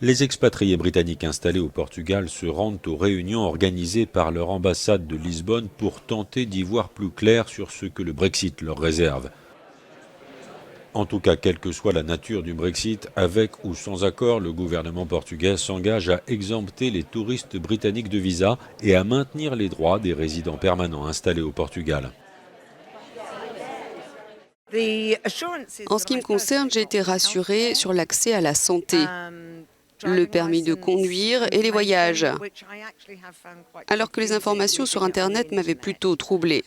Les expatriés britanniques installés au Portugal se rendent aux réunions organisées par leur ambassade de Lisbonne pour tenter d'y voir plus clair sur ce que le Brexit leur réserve. En tout cas, quelle que soit la nature du Brexit, avec ou sans accord, le gouvernement portugais s'engage à exempter les touristes britanniques de visa et à maintenir les droits des résidents permanents installés au Portugal. En ce qui me concerne, j'ai été rassurée sur l'accès à la santé, le permis de conduire et les voyages, alors que les informations sur Internet m'avaient plutôt troublée.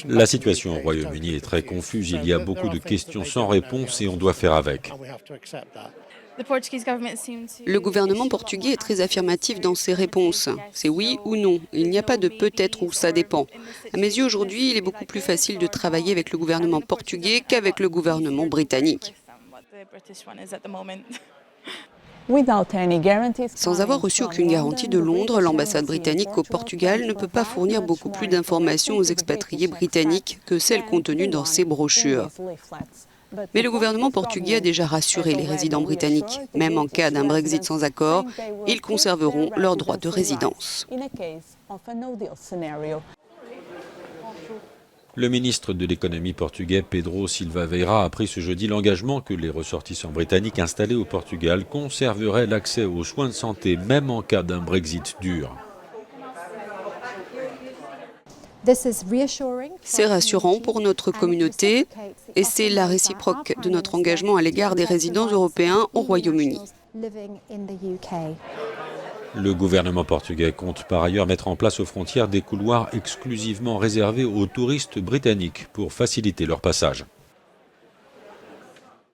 La situation au Royaume-Uni est très confuse, il y a beaucoup de questions sans réponse et on doit faire avec. Le gouvernement portugais est très affirmatif dans ses réponses. C'est oui ou non. Il n'y a pas de peut-être ou ça dépend. À mes yeux, aujourd'hui, il est beaucoup plus facile de travailler avec le gouvernement portugais qu'avec le gouvernement britannique. Sans avoir reçu aucune garantie de Londres, l'ambassade britannique au Portugal ne peut pas fournir beaucoup plus d'informations aux expatriés britanniques que celles contenues dans ces brochures. Mais le gouvernement portugais a déjà rassuré les résidents britanniques. Même en cas d'un Brexit sans accord, ils conserveront leur droit de résidence. Le ministre de l'économie portugais Pedro Silva Vieira a pris ce jeudi l'engagement que les ressortissants britanniques installés au Portugal conserveraient l'accès aux soins de santé même en cas d'un Brexit dur. C'est rassurant pour notre communauté et c'est la réciproque de notre engagement à l'égard des résidents européens au Royaume-Uni. Le gouvernement portugais compte par ailleurs mettre en place aux frontières des couloirs exclusivement réservés aux touristes britanniques pour faciliter leur passage.